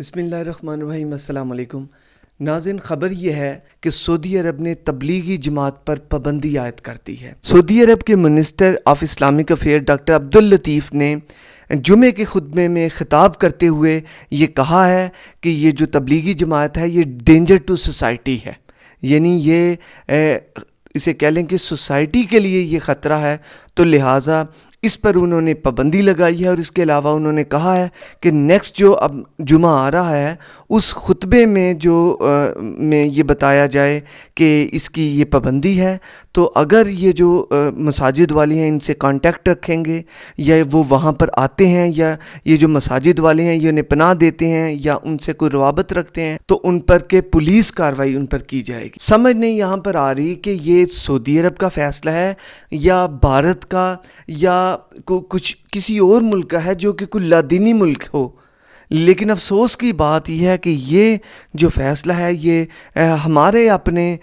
بسم اللہ الرحمن الرحیم۔ السلام علیکم ناظرین، خبر یہ ہے کہ سعودی عرب نے تبلیغی جماعت پر پابندی عائد کر دی ہے۔ سعودی عرب کے minister of Islamic affair doctor Abdul Latif نے جمعے کے خطبے میں خطاب کرتے ہوئے یہ کہا ہے کہ یہ جو تبلیغی جماعت ہے یہ ڈینجر ٹو سوسائٹی ہے، یعنی یہ اسے کہہ لیں کہ سوسائٹی کے لیے یہ خطرہ ہے، تو لہٰذا اس پر انہوں نے پابندی لگائی ہے۔ اور اس کے علاوہ انہوں نے کہا ہے کہ نیکسٹ جو اب جمعہ آ رہا ہے اس خطبے میں میں یہ بتایا جائے کہ اس کی یہ پابندی ہے، تو اگر یہ جو مساجد والے ہیں ان سے کانٹیکٹ رکھیں گے یا وہ وہاں پر آتے ہیں یا یہ جو مساجد والے ہیں یہ انہیں پناہ دیتے ہیں یا ان سے کوئی روابط رکھتے ہیں تو ان پر کہ پولیس کارروائی ان پر کی جائے گی۔ سمجھ نہیں یہاں پر آ رہی کہ یہ سعودی عرب کا فیصلہ ہے یا بھارت کا یا کچھ کسی اور ملک کا ہے جو کہ کوئی لادینی ملک ہو، لیکن افسوس کی بات یہ ہے کہ یہ جو فیصلہ ہے یہ ہمارے اپنے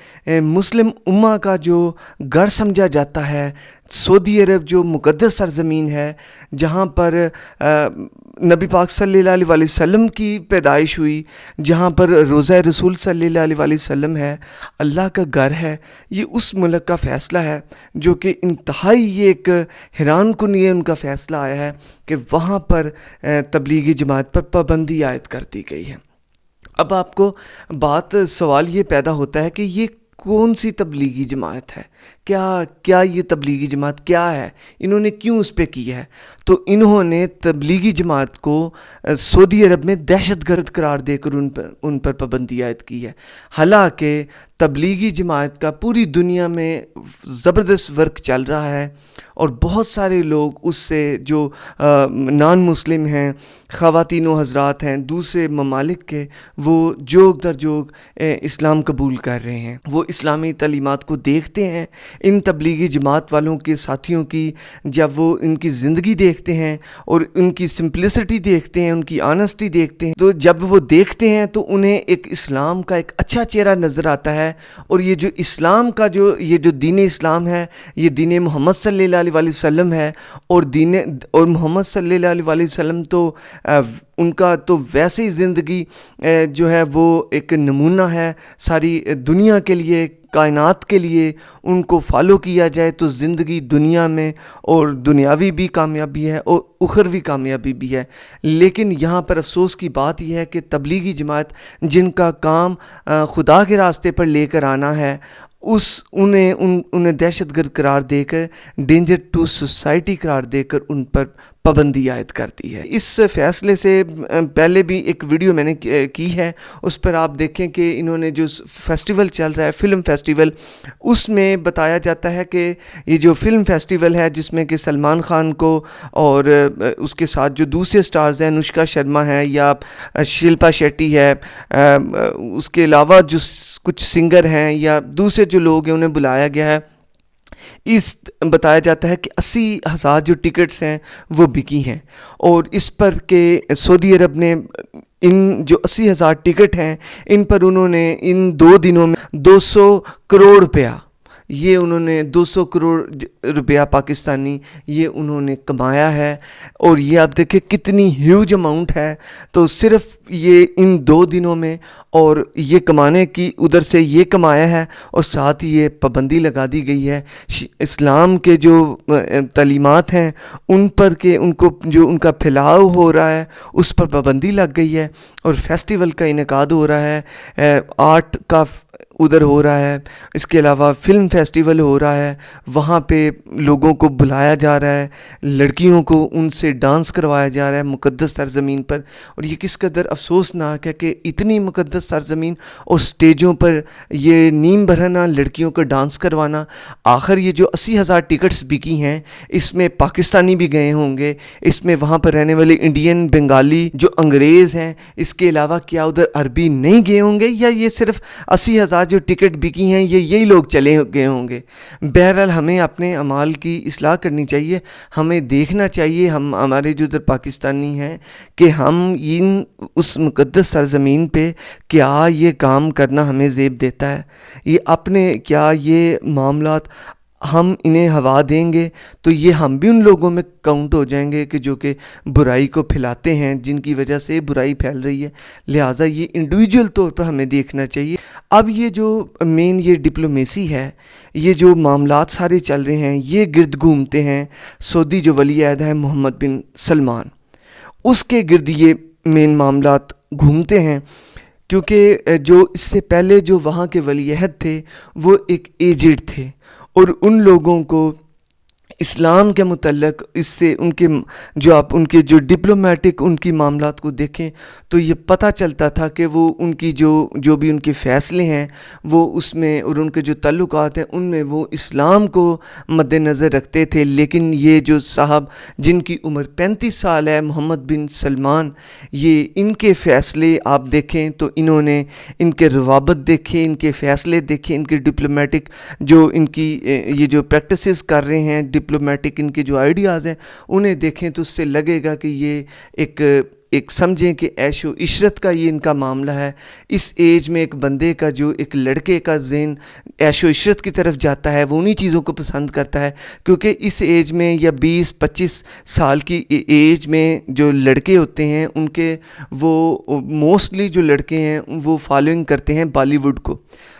مسلم امہ کا جو گھر سمجھا جاتا ہے، سعودی عرب جو مقدس سرزمین ہے جہاں پر نبی پاک صلی اللہ علیہ وسلم کی پیدائش ہوئی، جہاں پر روضہ رسول صلی اللہ علیہ وسلم ہے، اللہ کا گھر ہے، یہ اس ملک کا فیصلہ ہے جو کہ انتہائی یہ ایک حیران کن یہ ان کا فیصلہ آیا ہے کہ وہاں پر تبلیغی جماعت پر پابندی عائد کر دی گئی ہے۔ اب آپ کو سوال یہ پیدا ہوتا ہے کہ یہ کون سی تبلیغی جماعت ہے، کیا یہ تبلیغی جماعت کیا ہے، انہوں نے کیوں اس پہ کی ہے؟ تو انہوں نے تبلیغی جماعت کو سعودی عرب میں دہشت گرد قرار دے کر ان پر پابندی عائد کی ہے، حالانکہ تبلیغی جماعت کا پوری دنیا میں زبردست ورک چل رہا ہے اور بہت سارے لوگ اس سے جو نان مسلم ہیں، خواتین و حضرات ہیں دوسرے ممالک کے، وہ جوگ در جوگ اسلام قبول کر رہے ہیں، وہ اسلامی تعلیمات کو دیکھتے ہیں ان تبلیغی جماعت والوں کے ساتھیوں کی، جب وہ ان کی زندگی دیکھتے ہیں اور ان کی سمپلسٹی دیکھتے ہیں، ان کی آنیسٹی دیکھتے ہیں، تو جب وہ دیکھتے ہیں تو انہیں ایک اسلام کا ایک اچھا چہرہ نظر آتا ہے۔ اور یہ جو اسلام کا یہ جو دین اسلام ہے، یہ دین محمد صلی اللہ علیہ وسلم ہے، اور محمد صلی اللہ علیہ وسلم تو ان کا تو ویسے ہی زندگی جو ہے وہ ایک نمونہ ہے ساری دنیا کے لیے، کائنات کے لیے، ان کو فالو کیا جائے تو زندگی دنیا میں اور دنیاوی بھی کامیابی ہے اور اخروی کامیابی بھی ہے۔ لیکن یہاں پر افسوس کی بات یہ ہے کہ تبلیغی جماعت جن کا کام خدا کے راستے پر لے کر آنا ہے، انہیں دہشت گرد قرار دے کر، ڈینجر ٹو سوسائٹی قرار دے کر ان پر پابندی عائد کر دی ہے۔ اس فیصلے سے پہلے بھی ایک ویڈیو میں نے کی ہے، اس پر آپ دیکھیں کہ انہوں نے جو فیسٹیول چل رہا ہے فلم فیسٹیول، اس میں بتایا جاتا ہے کہ یہ جو فلم فیسٹیول ہے جس میں کہ سلمان خان کو اور اس کے ساتھ جو دوسرے سٹارز ہیں، انوشکا شرما ہے یا شلپا شیٹی ہے، اس کے علاوہ جو کچھ سنگر ہیں یا دوسرے جو لوگ ہیں انہیں بلایا گیا ہے۔ بتایا جاتا ہے کہ 80,000 جو ٹکٹس ہیں وہ بکی ہیں، اور اس پر کہ سعودی عرب نے ان جو 80,000 ٹکٹ ہیں ان پر انہوں نے ان 2 دنوں میں 200 کروڑ روپیہ، یہ انہوں نے 200 کروڑ روپیہ پاکستانی یہ انہوں نے کمایا ہے، اور یہ آپ دیکھیں کتنی ہیوج اماؤنٹ ہے۔ تو صرف یہ ان 2 دنوں میں اور یہ کمانے کی ادھر سے یہ کمایا ہے، اور ساتھ ہی یہ پابندی لگا دی گئی ہے اسلام کے جو تعلیمات ہیں ان پر کہ ان کو جو ان کا پھیلاؤ ہو رہا ہے اس پر پابندی لگ گئی ہے، اور فیسٹیول کا انعقاد ہو رہا ہے، آرٹ کا ادھر ہو رہا ہے، اس کے علاوہ فلم فیسٹیول ہو رہا ہے، وہاں پہ لوگوں کو بلایا جا رہا ہے، لڑکیوں کو ان سے ڈانس کروایا جا رہا ہے مقدس سرزمین پر۔ اور یہ کس قدر افسوسناک ہے کہ اتنی مقدس سرزمین اور سٹیجوں پر یہ نیم برہنہ لڑکیوں کو ڈانس کروانا۔ آخر یہ جو 80,000 ٹکٹس بکی ہیں اس میں پاکستانی بھی گئے ہوں گے، اس میں وہاں پر رہنے والے انڈین، بنگالی جو انگریز ہیں، اس کے علاوہ کیا ادھر عربی نہیں گئے ہوں گے، یا یہ صرف 80,000 جو ٹکٹ بکی ہیں یہی لوگ چلے گئے ہوں گے؟ بہرحال ہمیں اپنے اعمال کی اصلاح کرنی چاہیے، ہمیں دیکھنا چاہیے ہمارے جو ادھر پاکستانی ہیں کہ ہم اس مقدس سرزمین پہ کیا یہ کام کرنا ہمیں زیب دیتا ہے، یہ اپنے کیا یہ معاملات ہم انہیں ہوا دیں گے تو یہ ہم بھی ان لوگوں میں کاؤنٹ ہو جائیں گے کہ جو کہ برائی کو پھیلاتے ہیں، جن کی وجہ سے برائی پھیل رہی ہے. لہٰذا یہ انڈیویجول طور پر ہمیں دیکھنا چاہیے. اب یہ جو مین یہ ڈپلومیسی ہے، یہ جو معاملات سارے چل رہے ہیں، یہ گرد گھومتے ہیں سعودی جو ولی عہد ہے محمد بن سلمان، اس کے گرد یہ مین معاملات گھومتے ہیں. کیونکہ جو اس سے پہلے جو وہاں کے ولی عہد تھے وہ ایک ایجڈ تھے، اور ان لوگوں کو اسلام کے متعلق اس سے ان کے جو آپ ان کے جو ڈپلومیٹک ان کی معاملات کو دیکھیں تو یہ پتہ چلتا تھا کہ وہ ان کی جو بھی ان کے فیصلے ہیں وہ اس میں، اور ان کے جو تعلقات ہیں ان میں وہ اسلام کو مد نظر رکھتے تھے. لیکن یہ جو صاحب جن کی عمر 35 سال ہے، محمد بن سلمان، یہ ان کے فیصلے آپ دیکھیں تو انہوں نے ان کے روابط دیکھے، ان کے فیصلے دیکھے، ان کے ڈپلومیٹک جو ان کی یہ جو پریکٹسز کر رہے ہیں، ڈپلومیٹک ان کے جو آئیڈیاز ہیں انہیں دیکھیں تو اس سے لگے گا کہ یہ ایک سمجھیں کہ عیش و عشرت کا یہ ان کا معاملہ ہے. اس ایج میں ایک بندے کا جو ایک لڑکے کا ذہن عیش و عشرت کی طرف جاتا ہے، وہ انہی چیزوں کو پسند کرتا ہے. کیونکہ اس ایج میں یا 20-25 سال کی ایج میں جو لڑکے ہوتے ہیں ان کے وہ موسٹلی جو لڑکے ہیں وہ فالوئنگ کرتے ہیں بالی ووڈ کو.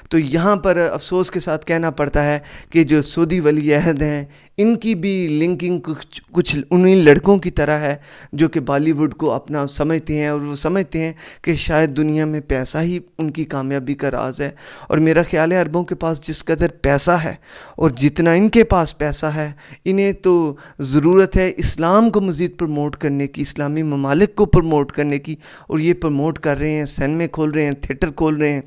تو یہاں پر افسوس کے ساتھ کہنا پڑتا ہے کہ جو سعودی ولی عہد ہیں ان کی بھی لنکنگ کچھ انہی لڑکوں کی طرح ہے جو کہ بالی ووڈ کو اپنا سمجھتے ہیں، اور وہ سمجھتے ہیں کہ شاید دنیا میں پیسہ ہی ان کی کامیابی کا راز ہے. اور میرا خیال ہے عربوں کے پاس جس قدر پیسہ ہے اور جتنا ان کے پاس پیسہ ہے، انہیں تو ضرورت ہے اسلام کو مزید پروموٹ کرنے کی، اسلامی ممالک کو پروموٹ کرنے کی، اور یہ پروموٹ کر رہے ہیں، سینمے کھول رہے ہیں، تھیٹر کھول رہے ہیں،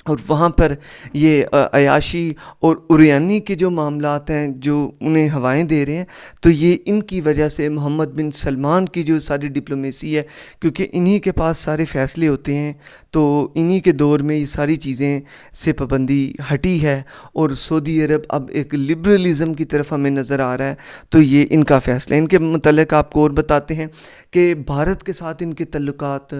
اور وہاں پر یہ عیاشی اور اریانی کے جو معاملات ہیں جو انہیں ہوائیں دے رہے ہیں. تو یہ ان کی وجہ سے محمد بن سلمان کی جو ساری ڈپلومیسی ہے، کیونکہ انہی کے پاس سارے فیصلے ہوتے ہیں، تو انہی کے دور میں یہ ساری چیزیں سے پابندی ہٹی ہے، اور سعودی عرب اب ایک لبرلزم کی طرف ہمیں نظر آ رہا ہے. تو یہ ان کا فیصلہ. ان کے متعلق آپ کو اور بتاتے ہیں کہ بھارت کے ساتھ ان کے تعلقات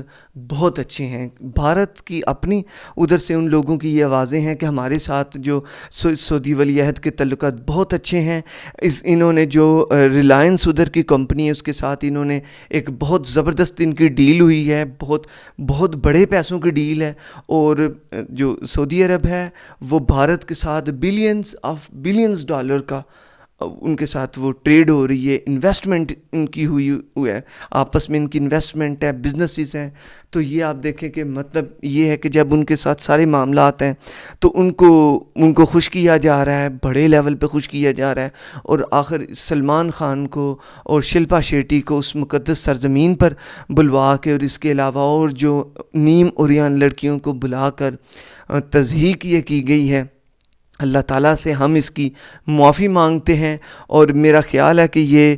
بہت اچھے ہیں. بھارت کی اپنی ادھر سے ان لوگوں کی یہ آوازیں ہیں کہ ہمارے ساتھ جو سعودی ولی عہد کے تعلقات بہت اچھے ہیں. انہوں نے جو ریلائنس ادھر کی کمپنی ہے اس کے ساتھ انہوں نے ایک بہت زبردست ان کی ڈیل ہوئی ہے، بہت بڑے پیسوں کی ڈیل ہے. اور جو سعودی عرب ہے وہ بھارت کے ساتھ بلینز ڈالر کا ان کے ساتھ وہ ٹریڈ ہو رہی ہے، انویسٹمنٹ ان کی ہوئی ہے، آپس میں ان کی انویسٹمنٹ ہے، بزنسز ہیں. تو یہ آپ دیکھیں کہ مطلب یہ ہے کہ جب ان کے ساتھ سارے معاملات ہیں تو ان کو خوش کیا جا رہا ہے، بڑے لیول پہ خوش کیا جا رہا ہے. اور آخر سلمان خان کو اور شلپا شیٹی کو اس مقدس سرزمین پر بلوا کے، اور اس کے علاوہ اور جو نیم اوریان لڑکیوں کو بلا کر تضحیق یہ کی گئی ہے، اللہ تعالیٰ سے ہم اس کی معافی مانگتے ہیں. اور میرا خیال ہے کہ یہ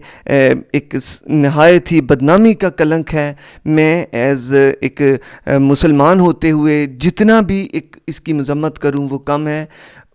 ایک نہایت ہی بدنامی کا کلنک ہے. میں ایز ایک مسلمان ہوتے ہوئے جتنا بھی اس کی مذمت کروں وہ کم ہے.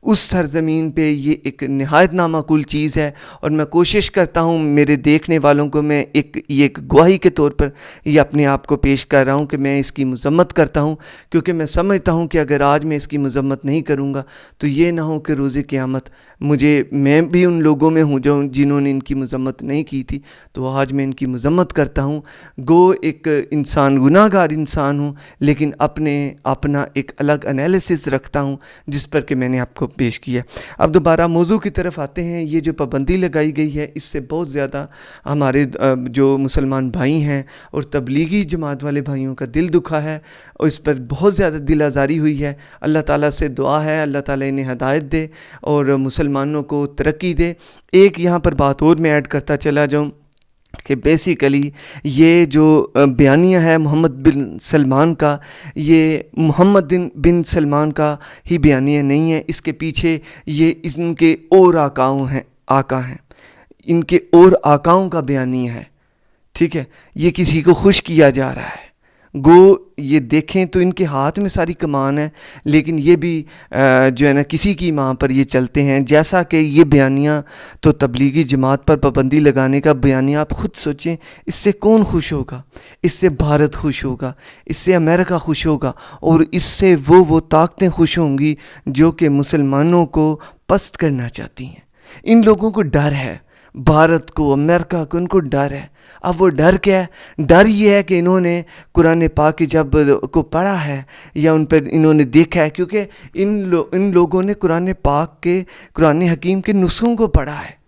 اس سرزمین پہ یہ ایک نہایت نامعقول چیز ہے، اور میں کوشش کرتا ہوں میرے دیکھنے والوں کو میں ایک گواہی کے طور پر یہ اپنے آپ کو پیش کر رہا ہوں کہ میں اس کی مذمت کرتا ہوں. کیونکہ میں سمجھتا ہوں کہ اگر آج میں اس کی مذمت نہیں کروں گا تو یہ نہ ہو کہ روز قیامت میں بھی ان لوگوں میں ہوں جنہوں نے ان کی مذمت نہیں کی تھی. تو آج میں ان کی مذمت کرتا ہوں. گو ایک انسان گناہ گار انسان ہوں، لیکن اپنا ایک الگ انالیسس رکھتا ہوں جس پر کہ میں نے آپ کو پیش کیا. اب دوبارہ موضوع کی طرف آتے ہیں. یہ جو پابندی لگائی گئی ہے اس سے بہت زیادہ ہمارے جو مسلمان بھائی ہیں اور تبلیغی جماعت والے بھائیوں کا دل دکھا ہے، اور اس پر بہت زیادہ دل آزاری ہوئی ہے. اللہ تعالیٰ سے دعا ہے اللہ تعالیٰ انہیں ہدایت دے اور مسلمانوں کو ترقی دے. ایک یہاں پر بات اور میں ایڈ کرتا چلا جاؤں کہ بیسیکلی یہ جو بیانیہ ہے محمد بن سلمان کا، یہ محمد بن سلمان کا ہی بیانیہ نہیں ہے. اس کے پیچھے یہ ان کے اور آقا ہیں، ان کے اور آقاؤں کا بیانیہ ہے. ٹھیک ہے، یہ کسی کو خوش کیا جا رہا ہے. گو یہ دیکھیں تو ان کے ہاتھ میں ساری کمان ہے، لیکن یہ بھی جو ہے نا کسی کی ماں پر یہ چلتے ہیں. جیسا کہ یہ بیانیہ تو تبلیغی جماعت پر پابندی لگانے کا بیانیہ، آپ خود سوچیں اس سے کون خوش ہوگا؟ اس سے بھارت خوش ہوگا، اس سے امریکہ خوش ہوگا، اور اس سے وہ طاقتیں خوش ہوں گی جو کہ مسلمانوں کو پست کرنا چاہتی ہیں. ان لوگوں کو ڈر ہے، بھارت کو، امریکہ کو، ان کو ڈر ہے۔ اب وہ ڈر کیا ہے؟ ڈر یہ ہے کہ انہوں نے قرآن پاک کی جب کو پڑھا ہے یا ان پر انہوں نے دیکھا ہے، کیونکہ ان لوگوں نے قرآن پاک کے، قرآن حکیم کے نسخوں کو پڑھا ہے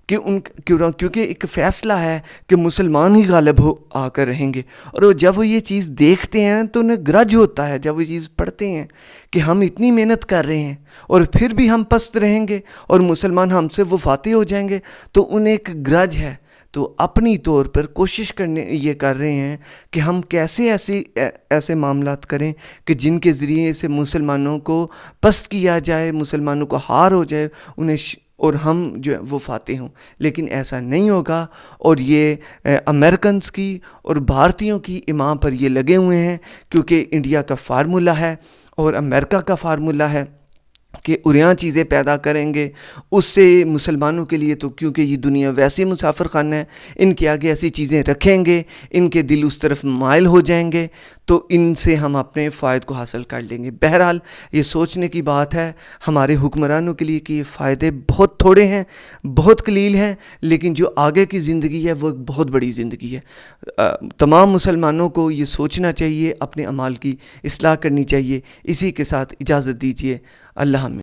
کہ کیونکہ ایک فیصلہ ہے کہ مسلمان ہی غالب آ کر رہیں گے، اور جب وہ یہ چیز دیکھتے ہیں تو انہیں گرج ہوتا ہے، جب وہ چیز پڑھتے ہیں کہ ہم اتنی محنت کر رہے ہیں اور پھر بھی ہم پست رہیں گے اور مسلمان ہم سے وہ فاتح ہو جائیں گے، تو انہیں ایک گرج ہے۔ تو اپنی طور پر کوشش یہ کر رہے ہیں کہ ہم کیسے ایسے معاملات کریں کہ جن کے ذریعے سے مسلمانوں کو پست کیا جائے، مسلمانوں کو ہار ہو جائے، اور ہم جو ہے وہ فاتح ہوں۔ لیکن ایسا نہیں ہوگا، اور یہ امریکنز کی اور بھارتیوں کی ایمان پر یہ لگے ہوئے ہیں، کیونکہ انڈیا کا فارمولہ ہے اور امریکہ کا فارمولہ ہے کہ اریاں چیزیں پیدا کریں گے، اس سے مسلمانوں کے لیے، تو کیونکہ یہ دنیا ویسے مسافر خانہ ہے، ان کے آگے ایسی چیزیں رکھیں گے، ان کے دل اس طرف مائل ہو جائیں گے، تو ان سے ہم اپنے فائد کو حاصل کر لیں گے۔ بہرحال یہ سوچنے کی بات ہے ہمارے حکمرانوں کے لیے کہ یہ فائدے بہت تھوڑے ہیں، بہت قلیل ہیں، لیکن جو آگے کی زندگی ہے وہ ایک بہت بڑی زندگی ہے۔ تمام مسلمانوں کو یہ سوچنا چاہیے، اپنے اعمال کی اصلاح کرنی چاہیے۔ اسی کے ساتھ اجازت دیجیے، اللہ حافظ۔